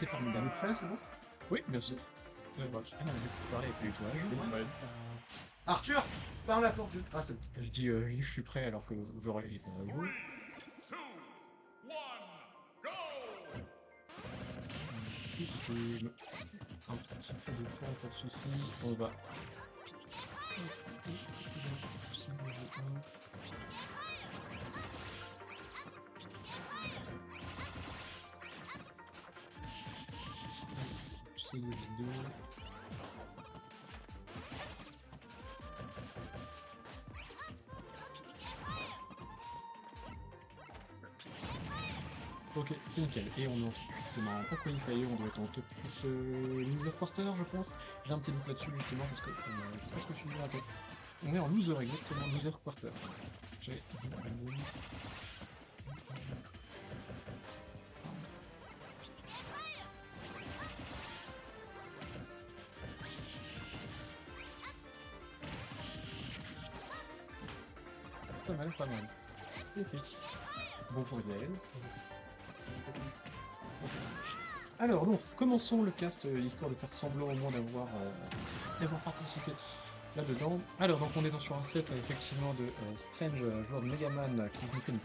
c'est formidable. Fait, c'est bon? Oui, bien sûr. Voilà, je parler avec les toiles. Ouais. Arthur, ferme la porte. Ah, c'est bon. Je dis je suis prêt alors que vous aurez les vous. 3, 2, 1, go! Un petit peu de temps, pas de soucis. On va. C'est une vidéo. Ok, c'est nickel. Et on est ensuite en qualifier, on doit être en top 8 loser quarter, je pense. J'ai un petit doute là-dessus justement parce que je sais pas ce que je suis raté. On est en loser, exactement, loser quarter. J'ai. Ça m'a l'air pas mal. Épique. Bon pour Yael. Alors donc, commençons le cast, histoire de faire semblant au moins d'avoir participé là-dedans. Alors donc on est sur un set effectivement de Strange, joueur de Megaman, qui nous fait une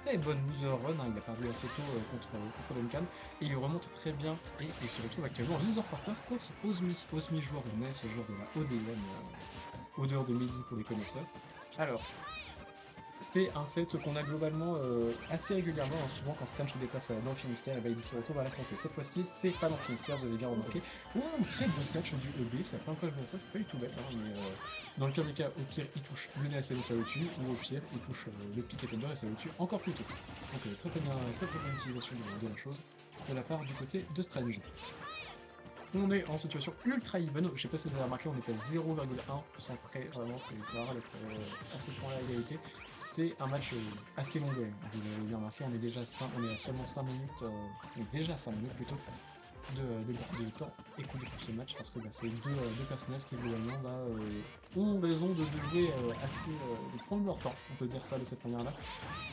très bonne loser run, hein, il a perdu assez tôt contre Duncan, et il remonte très bien, et il se retrouve actuellement en loser quarter contre Ozmi. Ozmi, joueur de NES, joueur de la ODM, odeur de midi pour les connaisseurs. Alors, c'est un set qu'on a globalement assez régulièrement, hein, souvent quand Strange se déplace dans le Finistère, et ben, il se retrouve à l'affronter. Cette fois-ci, c'est pas dans le Finistère, vous l'avez bien remarqué. Oh, très bon catch du EB, c'est la première fois que je vois ça, c'est pas du tout bête, hein, mais dans le pire des cas, au pire, il touche le nez et ça au-dessus, ou au pire, il touche le piquet Thunder et ça au-dessus encore plus tôt. Donc très bonne utilisation de la chose de la part du côté de Strange. On est en situation ultra even, je sais pas si vous avez remarqué, on est à 0,1% près, vraiment c'est rare d'être à ce point-là à égalité. C'est un match assez long, ouais. Vous l'avez bien remarqué, on est à seulement 5 minutes, déjà 5 minutes plutôt, de temps écoulé pour ce match, parce que bah, c'est deux personnages qui globalement ont raison de jouer assez, de prendre leur temps, on peut dire ça de cette manière-là.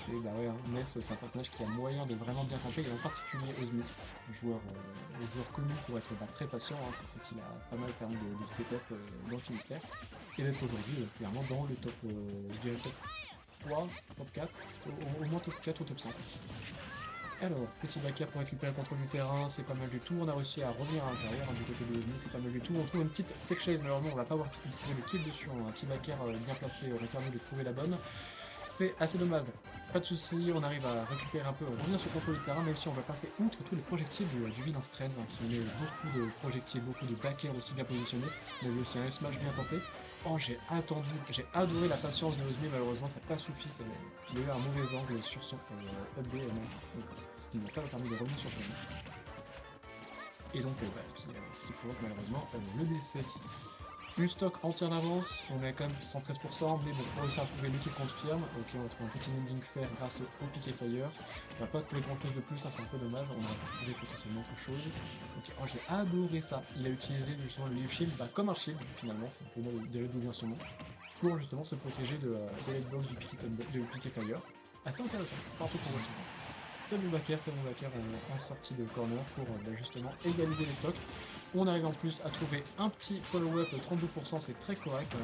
C'est bah ouais, hein, Ness, c'est un personnage qui a moyen de vraiment bien camper, et en particulier Ozmi, joueur connu pour être très patient, hein, c'est ce qui a pas mal permis de step up dans le Finistère, et d'être aujourd'hui clairement dans le top, je dirais top 3, top 4, au moins top 4 ou top 5. Alors, petit backer pour récupérer le contrôle du terrain, c'est pas mal du tout. On a réussi à revenir à l'intérieur, hein, du côté de Ozmi, c'est pas mal du tout. On trouve une petite fake shade, malheureusement on va pas avoir trouvé le kill dessus, hein. Un petit backer bien placé aurait permis de trouver la bonne. C'est assez dommage. Pas de soucis, on arrive à récupérer un peu, on revient sur le contrôle du terrain, même si on va passer outre tous les projectiles du vilain Strange, hein, qui met beaucoup de projectiles, beaucoup de backers aussi bien positionnés. On a vu aussi un smash bien tenté. Oh, j'ai adoré la patience de Ozmi, malheureusement ça n'a pas suffi, il a eu un mauvais angle sur son update, ce qui n'a pas permis de revenir sur son et donc ce qui provoque malheureusement le décès. Une stock entière d'avance, on est quand même 113%, mais bon, pour réussir à trouver l'équipe qu'on confirme, ok, on va trouver un petit ending fair grâce au Piquet Fire. On va pas trouver grand chose de plus, ça c'est un peu dommage, on va trouver potentiellement quelque chose. Ok, oh, j'ai adoré ça, il a utilisé justement le Leaf Shield comme un shield, finalement, c'est un peu de d'où vient son nom, pour justement se protéger de la hitbox du Piquet Fire. Assez intéressant, c'est pas un truc qu'on voit souvent. Très bon backer en sortie de corner pour justement égaliser les stocks. On arrive en plus à trouver un petit follow-up, 32%, c'est très correct.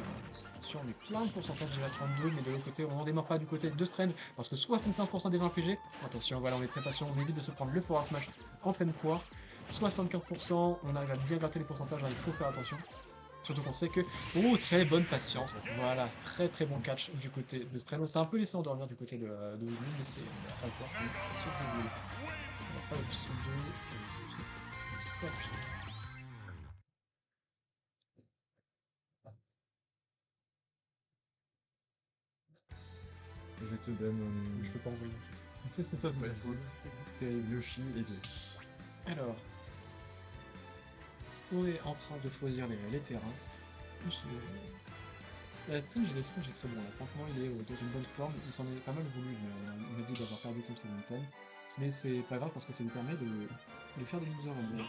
Attention, on est plein de pourcentage déjà 32, mais de l'autre côté, on n'en démarre pas du côté de Strange, parce que 65% des infligés. Attention, voilà, on est très patient, on évite de se prendre le Forward Smash en pleine poire. 75%, on arrive à bien gratter les pourcentages, hein, il faut faire attention. Surtout qu'on sait que... Oh, très bonne patience. Voilà, très bon catch du côté de Strange. On s'est un peu laissé endormir du côté de Ozmi, mais c'est à voir. C'est sûr que on n'a pas le pseudo... C'est pas le pseudo. Je te donne. Je peux pas envoyer. C'est ça, c'est Pas cool. Terrible Yoshi et deux. Alors, on est en train de choisir les terrains. La Strange est très bon là. Franchement, il est dans une bonne forme. Il s'en est pas mal voulu. Il m'a dit d'avoir perdu contre Duncan. Mais c'est pas grave parce que ça lui permet de faire des loser runs.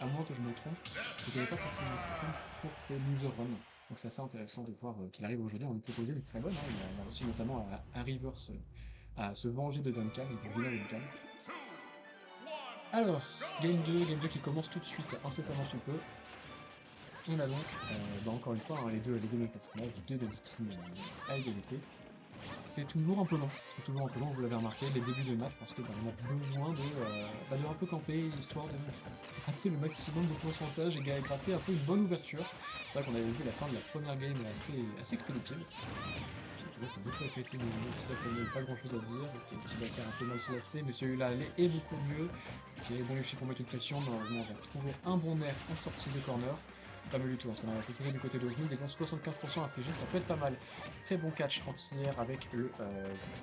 À moins que je me trompe, je n'avais pas forcément Strange pour ses loser runs. Donc c'est assez intéressant de voir qu'il arrive aujourd'hui en une proposition qui est très bonne. Hein. Il a réussi notamment à reverse, à se venger de Duncan et de vilain Duncan. Alors, game 2 qui commence tout de suite, incessamment sous peu. On a donc, encore une fois, hein, les deux mêmes personnages, les deux Dunsky à égalité. C'est toujours un peu long, vous l'avez remarqué, les débuts de match, parce que on a besoin de un peu camper, histoire de gratter le maximum de pourcentage et gratter un peu une bonne ouverture. C'est vrai qu'on avait vu la fin de la première game assez expéditive. Là, c'est beaucoup répété, mais ici, là, pas grand chose à dire. Le petit Bakar un peu mal placé, mais celui-là est beaucoup mieux. Qui est bon réussi pour mettre une pression. Normalement, on va trouver un bon nerf en sortie de corner. Pas mal du tout, parce qu'on a récupéré du côté de Osmond, des 75% APG, ça peut être pas mal. Très bon catch anti-air avec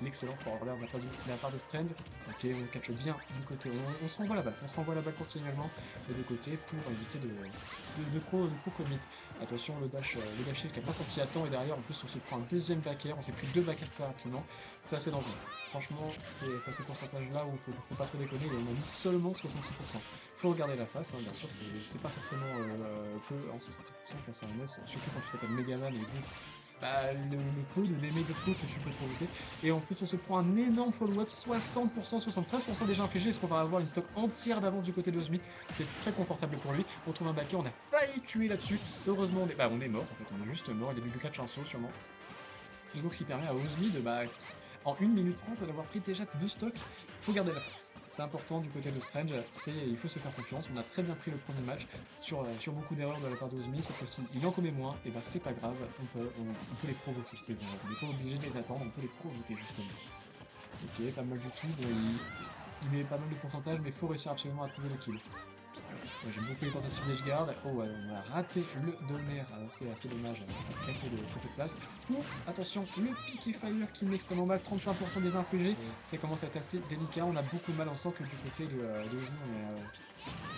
l'excellent forward de la part de Strand. Ok, on catch bien du côté, on se renvoie la balle, continuellement des deux côtés pour éviter de pro-commit. Attention, le dash shield qui n'a pas sorti à temps, et derrière en plus on se prend un deuxième back air, on s'est pris deux back air très rapidement, c'est assez dangereux. Franchement, c'est à ces pourcentages-là où faut pas trop déconner, et on a mis seulement 66%. Faut regarder la face, hein, bien sûr, c'est pas forcément peu en 60% face à un 9, surtout quand tu t'appelles Megaman et vu le peu de l'aimer de peu que tu peux provoquer. Et en plus, on se prend un énorme follow-up, 60%, 73% déjà infligé. Est-ce qu'on va avoir une stock entière d'avance du côté de Ozmi? C'est très confortable pour lui. On trouve un backer, on a failli tuer là-dessus. Heureusement, on est mort, en fait, on est juste mort. Il a dû catch un saut, sûrement. Et donc, ce qui permet à Ozmi de, en 1 minute 30 d'avoir pris déjà 2 stocks. Il faut garder la face. C'est important du côté de Strange, il faut se faire confiance. On a très bien pris le premier match sur beaucoup d'erreurs de la part d'Ozmi. Cette fois-ci, il en commet moins, et c'est pas grave, on peut les provoquer ces erreurs. On n'est pas obligé de les attendre, on peut les provoquer justement. Ok, pas mal du tout. Bon, il met pas mal de pourcentage, mais il faut réussir absolument à trouver le kill. J'aime beaucoup les tentatives d'Edgeguard. Oh ouais, on a raté le donner, c'est assez dommage, avec très peu de place. Ou, attention, le Picky Fire qui met extrêmement mal, 35% des 20 PG, ça commence à être assez délicat, on a beaucoup mal, on sent que du côté de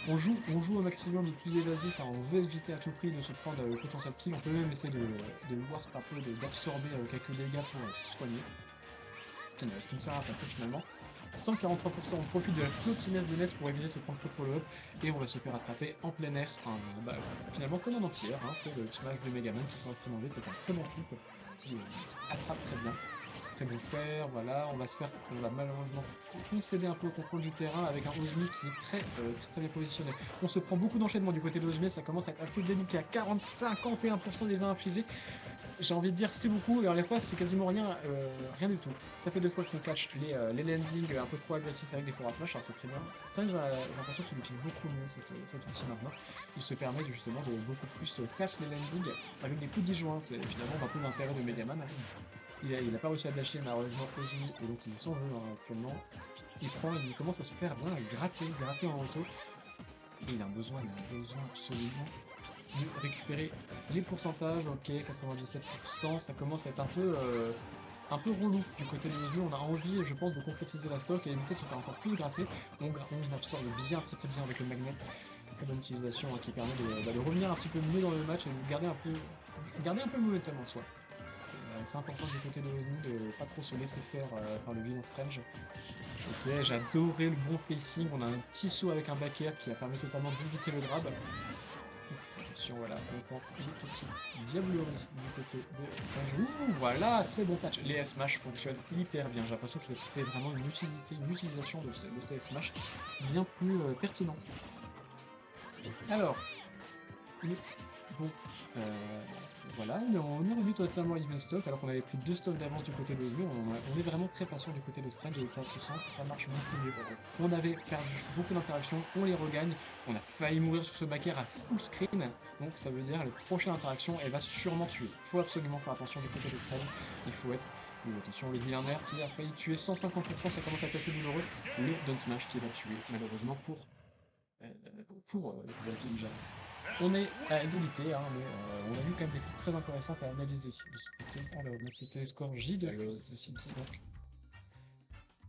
on joue au maximum le plus évasif, hein, on veut éviter à tout prix de se prendre le potentiel kill, on peut même essayer de warp un peu, d'absorber quelques dégâts pour se soigner. Ce qui ne sert à rien finalement. 143%, on profite de la flottinesse de Ness pour éviter de se prendre trop de follow-up, et on va se faire attraper en plein air, finalement comme en entière, hein, c'est le petit match de Megaman qui sont extrêmement vite, c'est un très bon couple qui attrape très bien. Très bon faire, voilà, on va malheureusement concéder un peu au contrôle du terrain avec un Ozmi qui est très bien positionné. On se prend beaucoup d'enchaînements du côté de Ozmi, ça commence à être assez délicat, 51% des 20 infligés. J'ai envie de dire c'est beaucoup, et en les fois c'est quasiment rien du tout. Ça fait 2 fois qu'on catch les landings un peu trop agressifs avec des forward smash, alors c'est très bien. Strange, j'ai l'impression qu'il utilise beaucoup mieux cet outil maintenant. Il se permet justement de beaucoup plus catch les landings avec des coups disjoints, c'est finalement un peu l'intérêt de Megaman. Il a pas réussi à dasher malheureusement Ozmi, et donc il s'en veut actuellement. Il commence à se faire bien gratter en auto. Et il a besoin absolument de récupérer les pourcentages. Ok, 97%, ça commence à être un peu relou du côté de Ozmi. On a envie, je pense, de concrétiser la stock et éviter de se faire encore plus gratter. On absorbe bien, très bien avec le magnet. Très bonne utilisation qui permet de revenir un petit peu mieux dans le match et de garder un peu le momentum en soi. C'est important du côté de Ozmi de pas trop se laisser faire par le vilain Strange. Ok, j'ai adoré le bon pacing, on a un petit saut avec un back air qui a permis totalement d'éviter le grab. Ouf, attention, voilà, on prend une petite diablerie du côté de Strange. Ouh, voilà, très bon catch. Les S-Smash fonctionnent hyper bien, j'ai l'impression qu'il a trouvé vraiment une utilisation de ces S-Smash bien plus pertinente. Alors, bon, voilà, on est revenu totalement à even stock alors qu'on avait pris 2 stocks d'avance du côté de Ozmi. On est vraiment très patient du côté de Strange et ça se sent que ça marche beaucoup mieux. On avait perdu beaucoup d'interactions, on les regagne, on a failli mourir sur ce back air à full screen, donc ça veut dire que la prochaine interaction elle va sûrement tuer. Il faut absolument faire attention du côté de Strange, il faut être... attention, le vilain air qui a failli tuer 150%, ça commence à être assez douloureux. Le down smash qui va tuer malheureusement pour déjà. On est à égalité, hein, mais on a eu quand même des pistes très intéressantes à analyser de ce côté. Alors, donc c'était le score J de City, donc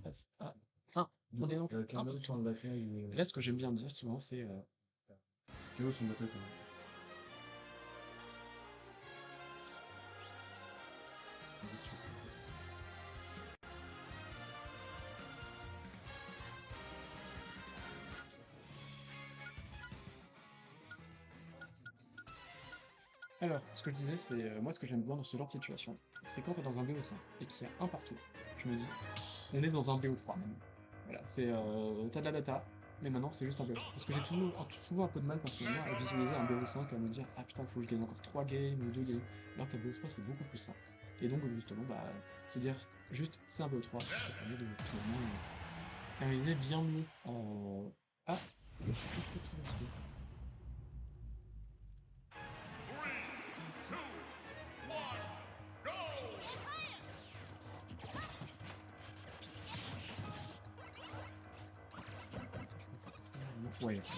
passe à 1. On est donc un peu sur le bataille. Là, ce que j'aime bien dire souvent, c'est Kyo son bataille quand même. Alors, ce que je disais, c'est moi ce que j'aime bien dans ce genre de situation, c'est quand on est dans un BO5 et qu'il y a un partout. Je me dis, on est dans un BO3 même. Voilà, t'as de la data, Mais maintenant, c'est juste un BO3. Parce que j'ai souvent un peu de mal personnellement à visualiser un BO5, à me dire ah putain, faut que je gagne encore 3 games ou 2 games. Alors qu'un BO3, c'est beaucoup plus simple. Et donc, justement, bah, se dire juste c'est un BO3, ça permet de finalement arriver bien mieux à. Three, two, one, go! Ouais, c'est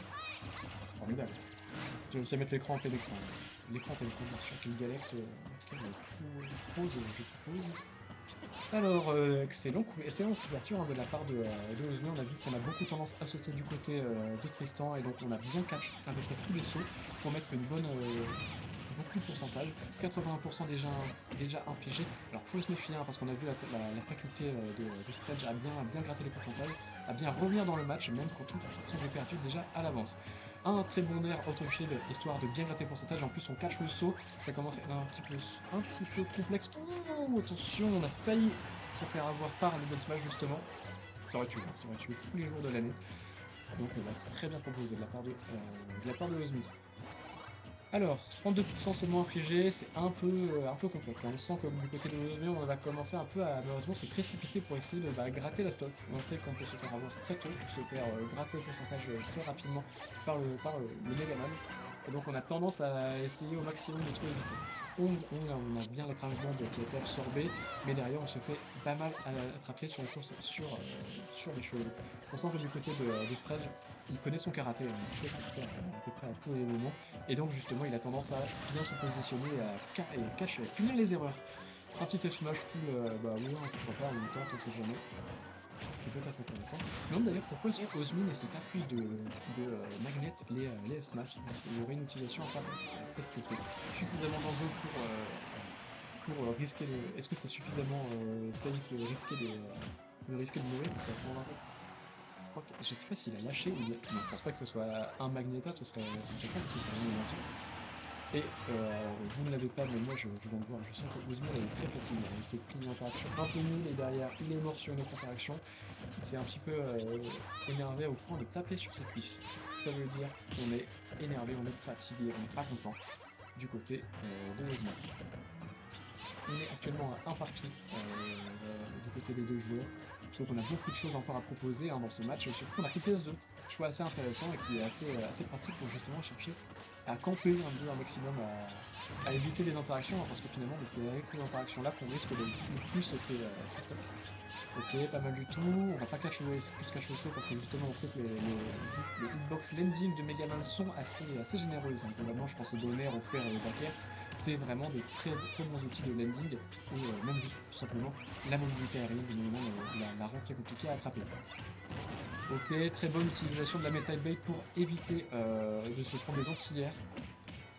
formidable. J'ai réussi à mettre l'écran en plein écran. L'écran en plein écran, bien sûr, qu'une galette. En tout cas, je propose. Alors, excellente couverture hein, de la part de Ozmy. On a vu qu'on a beaucoup tendance à sauter du côté de Tristan et donc on a bien catch avec tous les sauts pour mettre une bonne, beaucoup de pourcentage. 81% déjà impligé. Alors, faut se méfier hein, parce qu'on a vu la faculté de Stretch à bien gratter les pourcentages, à bien revenir dans le match, même quand tout est perdu déjà à l'avance. Un très bon air auto-shield, histoire de bien gratter le pourcentage. En plus, on cache le saut. Ça commence à être un petit peu complexe. Oh, attention, on a failli se faire avoir par le Bon Smash, justement. Ça aurait tué, hein, ça aurait tué tous les jours de l'année. Donc, c'est très bien proposé de la part de Ozmy. Alors, 32% seulement infligé, c'est un peu complexe. Hein. On sent que du côté de Ozmy, on va commencer un peu à malheureusement se précipiter pour essayer de gratter la stock. On sait qu'on peut se faire avoir très tôt, se faire gratter le pourcentage très rapidement par le Megaman. Et donc on a tendance à essayer au maximum de tout éviter. On a bien l'écrasement qui a été absorbé, mais derrière on se fait pas mal attraper sur les courses sur les cheveux. On sent que du côté de Stretch, il connaît son karaté, hein. Il sait faire à peu près à tous les moments. Et donc justement il a tendance à bien se positionner et cacher, punir les erreurs. Un petit smash full, bah oui, hein, pourquoi pas, en même temps, on sait jamais. C'est peut-être assez intéressant. Je me demande d'ailleurs pourquoi Ozmy n'essaie pas plus de magnet les Smash. Il y aurait une utilisation assez intéressante. Peut-être que c'est suffisamment dangereux pour risquer le. Est-ce que c'est suffisamment safe de risquer de mourir? Parce qu'à 120. Je sais pas s'il a lâché ou. Non, je pense pas que ce soit un magnétable, ce serait pas parce que c'est vraiment énergie. Et vous ne l'avez pas, mais moi je viens de voir, je sens que Ozmy est très fatigué. Il s'est pris une interaction un peu nulle et derrière il est mort sur une autre interaction. C'est un petit peu énervé au point de taper sur ses cuisses. Ça veut dire qu'on est énervé, on est fatigué, on n'est pas content du côté de Ozmy. On est actuellement à un partout du côté des deux joueurs. Donc on a beaucoup de choses encore à proposer hein, dans ce match. Et surtout on a pris PS2, choix assez intéressant et qui est assez pratique pour justement chercher à camper un maximum, à éviter les interactions, hein, parce que finalement c'est avec ces interactions-là qu'on risque de plus ces stocks. Ok, pas mal du tout. On va pas cacher plus cacher au saut parce que justement on sait que les hitbox landing de Megaman sont assez généreuses. Hein. Globalement, je pense au donner, au fer et au backer. C'est vraiment des très bons outils de landing ou même juste tout simplement la mobilité aérienne, la rend très compliquée à attraper. Ok, très bonne utilisation de la Metal Blade pour éviter de se prendre des ancillaires.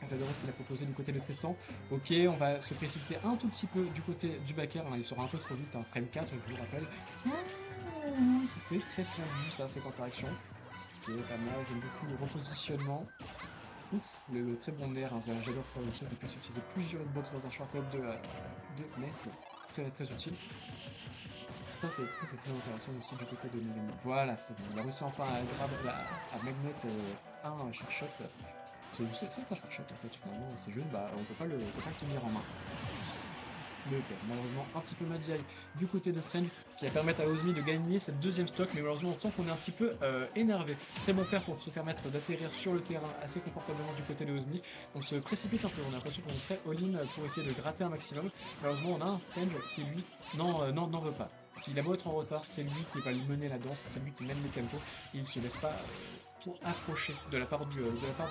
J'adore ce qu'il a proposé du côté de Tristan. Ok, on va se précipiter un tout petit peu du côté du backer. Il sera un peu trop vite, hein. Frame 4, je vous le rappelle. C'était très vu ça, cette interaction. Ok, pas mal, j'aime beaucoup le repositionnement. Ouf, le très bon nerf, hein. J'adore ça aussi. On peut utiliser plusieurs hitbox dans un shortcut de Ness. Très utile. Ça c'est très intéressant aussi du côté de Megaman. Voilà, c'est bon. On a réussi enfin à magnet un shot. C'est un shot en fait, finalement, c'est juste, bah, on peut pas le tenir en main. Le malheureusement un petit peu Madiaï du côté de Strange qui va permettre à Ozmy de gagner cette deuxième stock, mais malheureusement on sent qu'on est un petit peu énervé. Très bon paire pour se permettre d'atterrir sur le terrain assez confortablement du côté de Ozmy. On se précipite un peu, on a l'impression qu'on est très all-in pour essayer de gratter un maximum. Malheureusement on a un Strange qui lui n'en veut pas. S'il a beau être en retard, c'est lui qui va lui mener la danse, c'est lui qui mène le tempo, il ne se laisse pas approcher de la part du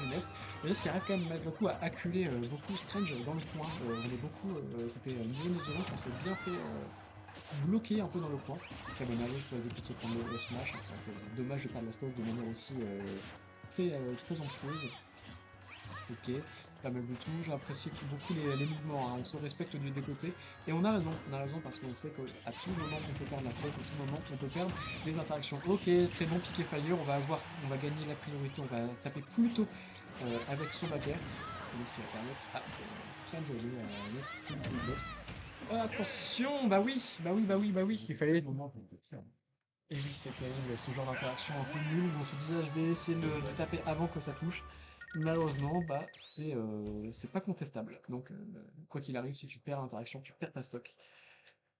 Ness. Le Ness qui arrive quand même malgré tout à acculer beaucoup Strange dans le coin. On est beaucoup, ça fait une dizaine de secondes qu'on s'est bien fait bloquer un peu dans le coin. Très bon allée pour éviter de se prendre le smash, c'est un peu dommage de perdre la stock de manière aussi très emphueuse. Ok, pas mal du tout, j'apprécie beaucoup les mouvements, hein. On se respecte des côtés, et on a raison parce qu'on sait qu'à tout moment on peut perdre la stock, à tout moment on peut perdre les interactions. Ok, très bon piqué fire, on va gagner la priorité, on va taper plutôt avec son backer, donc qui va permettre à Strange de mettre une box. Oh, attention, bah oui, il fallait... Et oui, c'est terrible, ce genre d'interaction un peu nulle où on se dit ah, je vais essayer de taper avant que ça touche. Malheureusement, bah c'est pas contestable. Donc quoi qu'il arrive, si tu perds l'interaction, tu perds ta stock.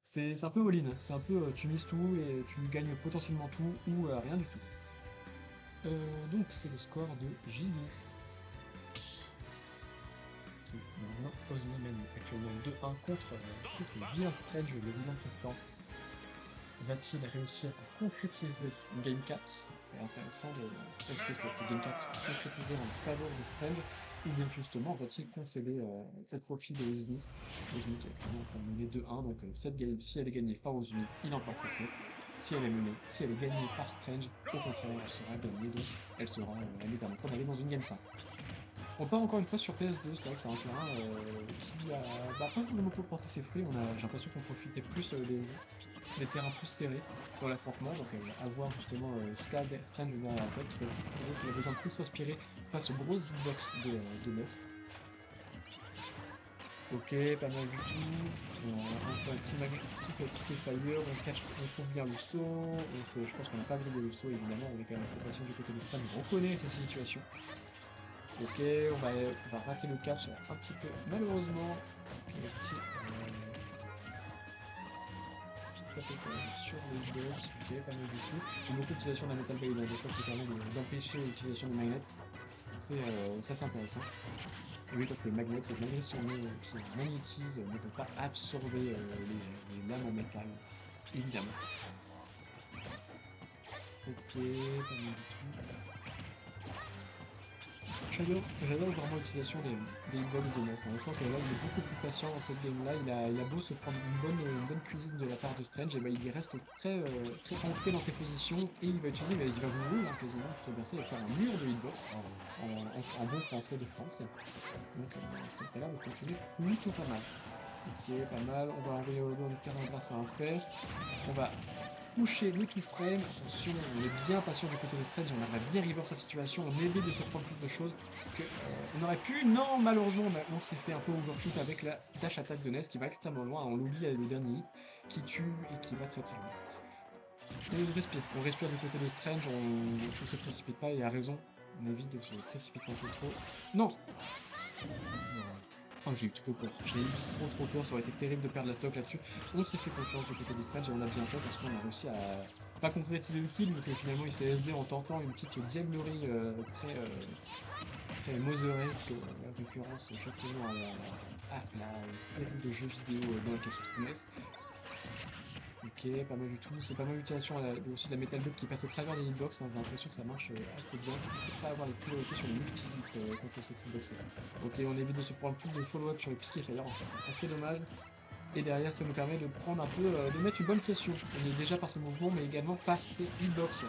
C'est un peu all-in, c'est un peu tu mises tout et tu gagnes potentiellement tout ou rien du tout. Donc c'est le score de J2. Qui maintenant Osmo mène actuellement 2-1 contre le vilain Strange, le vilain Tristan. Va-t-il réussir à concrétiser une Game 4? C'était intéressant est-ce que cette Game 4 sera concrétisée en faveur de Strange ou bien justement va-t-il concéder au profit de Ozmi? Ozmi qui est actuellement en train de mener 2-1, donc cette game, si elle est gagnée par Ozmi, il emporte le set. Si elle est menée, si elle est gagnée par Strange, au contraire, elle sera gagnée, donc elle lui permettra d'aller dans une Game 5. On part encore une fois sur PS2, c'est vrai que c'est un terrain qui a pas vraiment porté ses fruits, j'ai l'impression qu'on profitait plus des terrains plus serrés dans l'affrontement, donc à voir justement Scad Strange derrière la tête, qui a besoin de plus respirer face aux grosses hitbox de Nest. Ok, pas mal du tout. On fait un petit fire, on trouve bien le saut. Je pense qu'on n'a pas vu le saut évidemment, on est quand même assez patient du côté de Strange, on reconnaît ces situations. Ok, on va rater le catch un petit peu, malheureusement. Puis le petit sur le hitbox, ok, pas mal du tout. J'ai beaucoup d'utilisation de la Metal Blade, des fois qui permet d'empêcher l'utilisation des magnets. Ça c'est intéressant. Et oui, parce que les magnets, malgré son nom qui magnétise, ne peut pas absorber les lames en métal, évidemment. Ok, pas mal du tout. J'adore vraiment l'utilisation des hitbox de Ness. On sent que là, il est beaucoup plus patient dans cette game-là. Il a beau se prendre une bonne cuisine de la part de Strange, et ben, il reste très ancré dans ses positions et il va utiliser, il va vous quasiment pour verser et faire un mur de hitbox en bon français de France. Donc ça a l'air de fonctionner plutôt pas mal. Ok, pas mal. On va envoyer dans le terrain grâce à un fer. On va toucher le tout frame. Attention, on est bien patient du côté de Strange, on aimerait bien reverse sa situation, on évite de se prendre plus de choses que on aurait pu. Non, malheureusement, on s'est fait un peu overshoot avec la dash attaque de Ness qui va extrêmement loin. On l'oublie avec le dernier hit qui tue et qui va très très loin. Et on respire du côté de Strange, on se précipite pas et a raison. On évite de se précipiter un peu trop. Non. Oh, j'ai eu trop peur, j'ai eu trop peur, ça aurait été terrible de perdre la top là-dessus. On s'est fait confiance du côté de Strange et on a bien fait parce qu'on a réussi à pas concrétiser le kill, mais que finalement il s'est SD en tentant une petite diablerie très moseresque, référence justement à la série de jeux vidéo dans laquelle se trouve Ness. Ok, pas mal du tout. C'est pas mal l'utilisation aussi de la Metal Block qui passe au travers des hitbox. Hein. J'ai l'impression que ça marche assez bien. Il ne faut pas avoir les priorités sur les multi-hits contre cette hitbox. Ok, on évite de se prendre plus de follow-up sur les piques et fire. Ça serait assez dommage. Et derrière, ça nous permet de prendre un peu, de mettre une bonne pression. On est déjà par ces mouvements, mais également par ces hitbox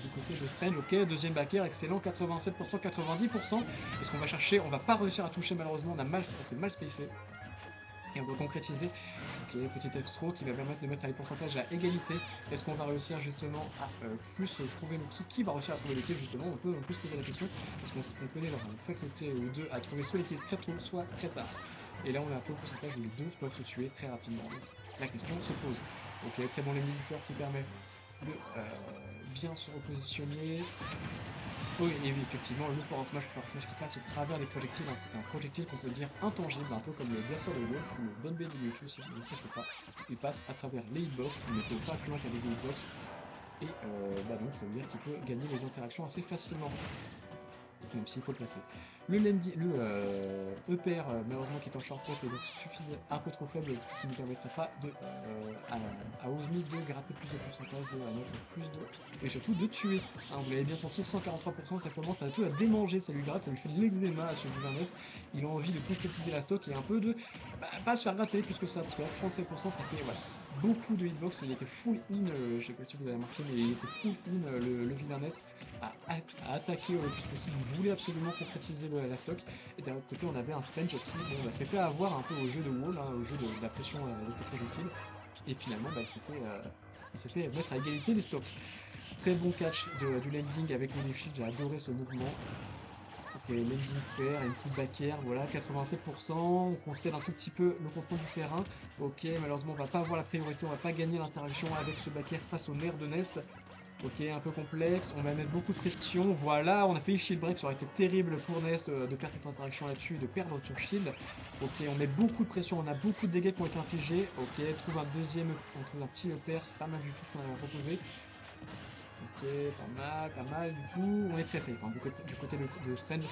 du côté de Strange. Ok, deuxième backer, excellent, 87%, 90%. Est-ce qu'on va chercher? On va pas réussir à toucher malheureusement. On s'est mal spacé. Et on doit concrétiser. Ok, petit F-throw qui va permettre de mettre les pourcentages à égalité. Est-ce qu'on va réussir justement à plus trouver le kill? Qui va réussir à trouver le kill justement? On peut se poser la question. Est-ce qu'on connaît leur faculté ou deux à trouver soit les kills très tôt, soit très tard? Et là on a un peu le pourcentage où les deux peuvent se tuer très rapidement. Donc, la question se pose. Ok, très bon les mini qui permet de bien se repositionner. Oui, et effectivement, le Force Smash qui passe au travers des projectiles, hein, c'est un projectile qu'on peut dire intangible, un peu comme le Blaster de Wolf ou le Don B de Mewtwo, si vous ne savez pas. Il passe à travers les hitbox, il ne peut pas plus loin qu'avec les hitbox, et donc ça veut dire qu'il peut gagner les interactions assez facilement, même s'il faut le placer. Le EPR, malheureusement, qui est en short top et donc un peu trop faible, qui ne permettrait pas à Ozmi de gratter plus de pourcentage, de mettre plus de. Et surtout de tuer. Hein, vous l'avez bien senti, 143%, ça commence un peu à démanger, ça lui gratte, ça lui fait de l'eczéma à ce Ness. Il a envie de concrétiser la toque et un peu de. Pas se faire gratter plus que ça, parce que là, 37%, ça fait beaucoup de hitbox. Il était full in, je sais pas si vous avez remarqué, mais il était full in le Villaness à attaquer le plus possible. Il voulait absolument concrétiser la stock. Et d'un autre côté, on avait un Strange qui s'est fait avoir un peu au jeu de wall, hein, au jeu de la pression avec les projectiles. Et finalement, il s'est fait mettre à égalité les stocks. Très bon catch du landing avec le shield, j'ai adoré ce mouvement. Et landing fair, et une coup de back air, voilà, 87%, on concède un tout petit peu le contrôle du terrain. Ok, malheureusement on va pas avoir la priorité, on va pas gagner l'interaction avec ce back air face au nerf de Ness. Ok, un peu complexe, on va mettre beaucoup de pression, voilà, on a fait shield break, ça aurait été terrible pour Ness de perdre cette interaction là-dessus et de perdre son shield. Ok, on met beaucoup de pression, on a beaucoup de dégâts qui ont été infligés. Ok, trouve un deuxième, on trouve un petit EPR, c'est pas mal du tout ce qu'on a proposé. Ok, pas mal, du coup, on est très safe, hein, du côté de Strange.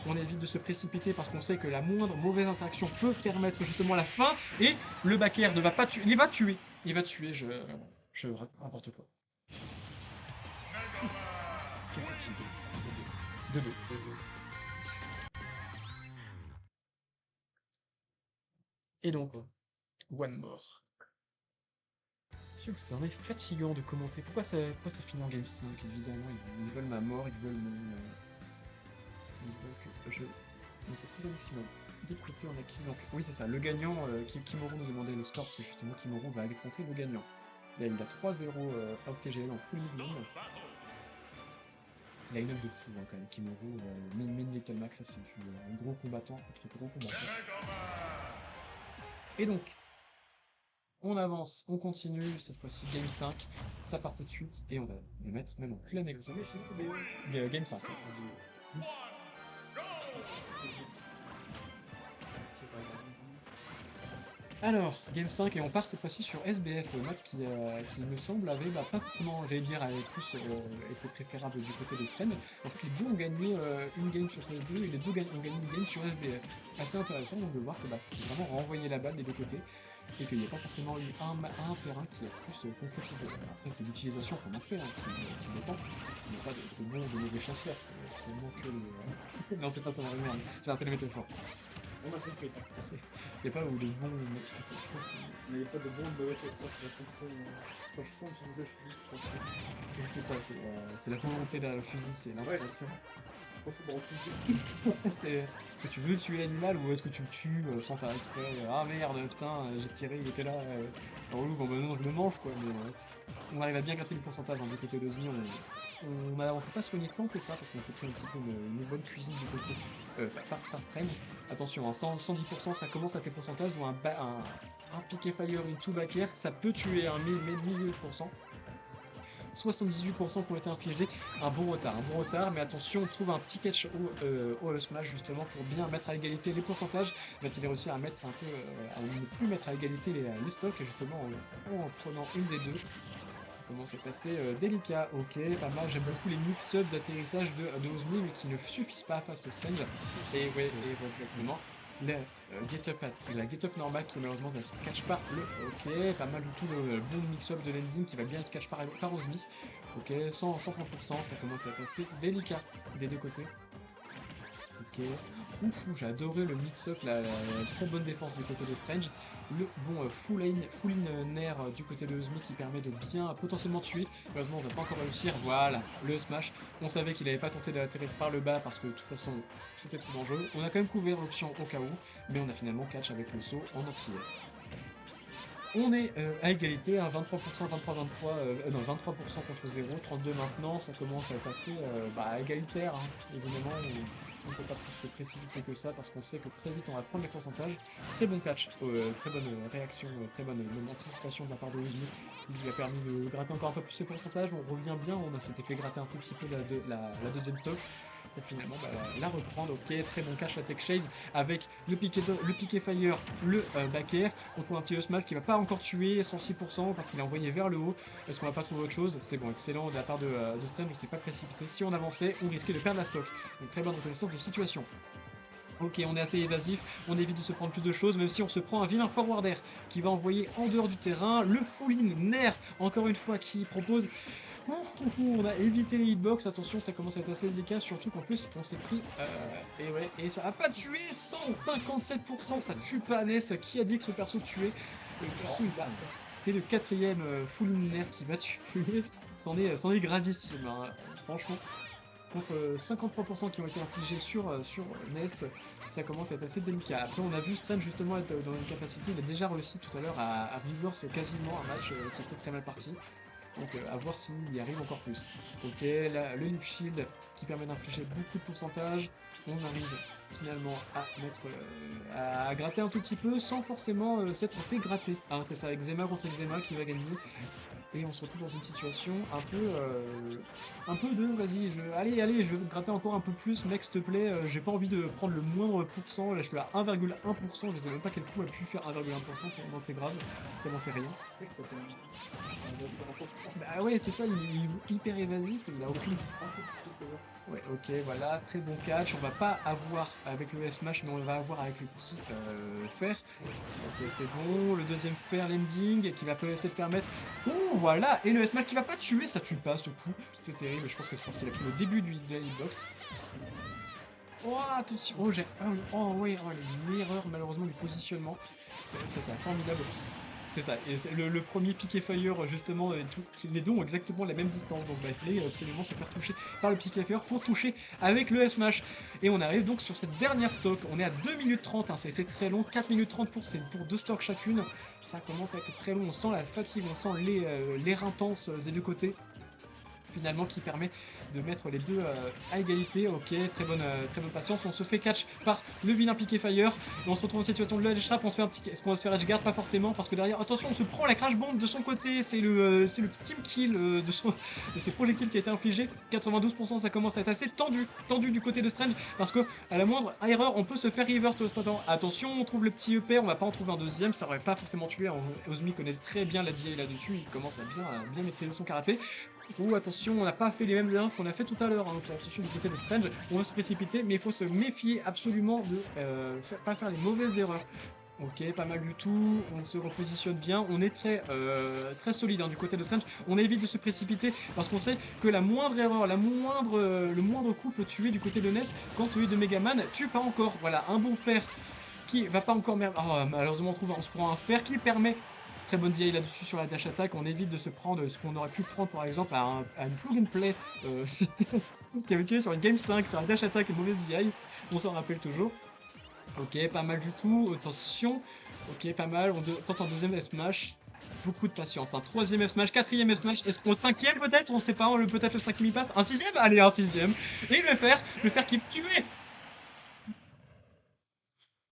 On évite de se précipiter parce qu'on sait que la moindre mauvaise interaction peut permettre justement la fin, et le back air ne va pas tuer, il va tuer, je n'importe quoi. Quelle fatigue. 2-2. Et donc, one more. Ça en est fatigant de commenter. Pourquoi ça finit en game 5? Évidemment, ils veulent ma mort, ils veulent mon... Ils veulent que je me fatigue au maximum. D'écouter, on a qui donc? Oui, c'est ça, le gagnant, Kimoru nous demandait le score, parce que justement, Kimoru va affronter le gagnant. Là, il a 3-0 OutTGL en full mid-lane. Line-up de fou, hein, quand même, Kimoru, min Little Max, ça c'est un gros combattant contre gros combattant. Et donc, on avance, on continue, cette fois-ci game 5, ça part tout de suite, et on va le mettre même en pleine négociation. Game 5. Alors, game 5, et on part cette fois-ci sur SBF, le map qui me semble avait pas forcément, j'allais dire, avait plus été préférable du côté de Stren. En fait, les deux ont gagné une game sur les deux, et les deux ont gagné une game sur SBF. Assez intéressant donc de voir que ça s'est vraiment renvoyé la balle des deux côtés, et qu'il n'y a pas forcément eu un terrain qui a plus concrétisé. Après, c'est l'utilisation qu'on a fait qui dépend. Il n'y a pas de bons ou de mauvais chasseurs, c'est vraiment que les... Non, c'est pas ça, merde, j'ai raté les métaphores. On a compris. Il n'y a pas où les bons... C'est quoi, Mais il n'y a pas de bon de c'est la fonction utilisée au physique. c'est ça, c'est la volonté de la fusil, c'est Ouais, c'est bon, c'est est-ce que tu veux tuer l'animal ou est-ce que tu le tues sans faire exprès? Ah merde, putain, j'ai tiré, il était là. Relou, bon bah non, je le mange quoi, mais on arrive à bien gratter le pourcentage du côté de Zmi. On s'est pas soigné tant que ça parce qu'on s'est pris un petit peu une bonne cuisine du côté par Strange. Attention, hein, 110%, ça commence à tes pourcentages ou un piqué fire, une two back air, ça peut tuer un 1000%. 78% qui ont été infligés, un bon retard, mais attention, on trouve un petit catch au smash justement pour bien mettre à égalité les pourcentages. Va-t-il réussir à mettre un peu, à ne plus mettre à égalité les stocks justement en prenant une des deux? Comment c'est passé? Délicat, ok, pas mal, j'aime beaucoup les mix-up d'atterrissage de Ozmi, mais qui ne suffisent pas face au Strange. Et ouais, exactement. La get-up normale qui malheureusement ne se catch pas ok, pas mal du tout le bon mix-up de landing qui va bien être catch par Ozmi. Ok, 130%, ça commence à être assez délicat des deux côtés. Ok, j'ai adoré le mix-up, la trop bonne défense du côté de Strange. Le bon full in nair du côté de Ozmi qui permet de bien potentiellement tuer. Malheureusement, on va pas encore réussir. Voilà, le smash. On savait qu'il n'avait pas tenté d'atterrir par le bas parce que de toute façon, c'était trop dangereux. On a quand même couvert l'option au cas où, mais on a finalement catch avec le saut en entier. On est à égalité, hein, 23%, 23-23, non 23% contre 0, 32 maintenant, ça commence à être assez égalitaire, hein. Évidemment, on ne peut pas plus se précipiter que ça parce qu'on sait que très vite on va prendre les pourcentages. Très bon catch, très bonne réaction, très bonne anticipation de la part de Ozmi, qui lui a permis de gratter encore un peu plus ses pourcentages. On revient bien, on s'était fait gratter un tout petit peu la deuxième top. Et finalement, la reprendre, ok, très bon catch à Tech Chase avec le piqué fire, le back air. On trouve un petit smash qui va pas encore tuer 106% parce qu'il est envoyé vers le haut. Est-ce qu'on va pas trouver autre chose? C'est bon, excellent de la part de Strange, on s'est pas précipité. Si on avançait, on risquait de perdre la stock. Donc très bonne reconnaissance de situation. Ok, on est assez évasif, on évite de se prendre plus de choses, même si on se prend un vilain forward air qui va envoyer en dehors du terrain le full in nair, encore une fois, qui propose... On a évité les hitbox, attention, ça commence à être assez délicat, surtout qu'en plus on s'est pris, et ça a pas tué, 157%, ça tue pas Ness, qui a dit que ce perso tuait? Le perso il va, c'est le quatrième full linéaire qui va tuer, c'en est gravissime, hein. Franchement, contre 53% qui ont été infligés sur Ness, ça commence à être assez délicat. Après on a vu Strange justement être dans une capacité, il a déjà réussi tout à l'heure à reverse quasiment un match qui était très mal parti. Donc à voir s'il y arrive encore plus. Ok, là, le Leaf Shield qui permet d'infliger beaucoup de pourcentage. On arrive finalement à mettre à gratter un tout petit peu sans forcément s'être fait gratter. Hein, c'est ça, Eczema contre Eczema qui va gagner. Et on se retrouve dans une situation un peu de vas-y, allez, je vais te gratter encore un peu plus, mec, s'il te plaît, j'ai pas envie de prendre le moindre pourcent, là je suis à 1,1%, je sais même pas quel coup a pu faire 1,1%, tellement c'est grave, tellement c'est rien. C'est que ça fait un renforcement. Bah ouais, c'est ça, il est hyper évasif, il a aucune... Ouais, ok, voilà, très bon catch. On va pas avoir avec le S-Mash, mais on va avoir avec le petit fer. Ok, c'est bon. Le deuxième fer, l'ending, qui va peut-être permettre... Oh, voilà. Et le S-Mash qui va pas tuer, ça tue pas ce coup. C'est terrible, je pense que c'est parce qu'il a pris le début de la hitbox. Oh, attention. Oh, j'ai... Oh, oui, oh, une erreur, malheureusement, du positionnement. C'est formidable. C'est ça, et le premier piqué fire justement, les deux ont exactement la même distance, donc il fallait absolument se faire toucher par le piqué fire pour toucher avec le S-Mash. Et on arrive donc sur cette dernière stock, on est à 2 minutes 30, hein, ça a été très long, 4 minutes 30 pour 2 stocks chacune, ça commence à être très long, on sent la fatigue, on sent l'air intense des deux côtés, finalement qui permet de mettre les deux à égalité. Ok, très bonne patience. On se fait catch par le vilain piqué fire. Et on se retrouve en situation de edge trap. On se fait un petit... Est-ce qu'on va se faire edge guard? Pas forcément, parce que derrière, attention, on se prend la crash bomb de son côté. C'est le team kill de ses projectiles qui a été infligé. 92%, ça commence à être assez tendu du côté de Strange, parce que à la moindre erreur, on peut se faire revert au instant. Attention, on trouve le petit EP, on va pas en trouver un deuxième, ça aurait pas forcément tué. Ozmi connaît très bien la DA là-dessus, il commence à bien maîtriser son karaté. Ouh, attention, on n'a pas fait les mêmes erreurs qu'on a fait tout à l'heure, hein, donc attention du côté de Strange, on va se précipiter, mais il faut se méfier absolument de pas faire les mauvaises erreurs. Ok, pas mal du tout, on se repositionne bien, on est très solide hein, du côté de Strange, on évite de se précipiter parce qu'on sait que la moindre erreur, le moindre coup peut tuer du côté de Ness quand celui de Megaman tue pas encore. Voilà, un bon fer qui va pas encore... Oh, malheureusement on se prend un fer qui permet... Très bonne DI là-dessus sur la dash attack, on évite de se prendre ce qu'on aurait pu prendre par exemple à une plug and play qui avait tué sur une game 5 sur la dash attack et mauvaise DI, on s'en rappelle toujours. Ok, pas mal du tout, attention, ok, pas mal, on tente un deuxième S-Smash, beaucoup de patience, un troisième S-Smash, quatrième S-Smash, est-ce qu'on cinquième peut-être, on sait pas, peut-être le cinquième il passe, un sixième, allez un sixième, et le fer qui tuait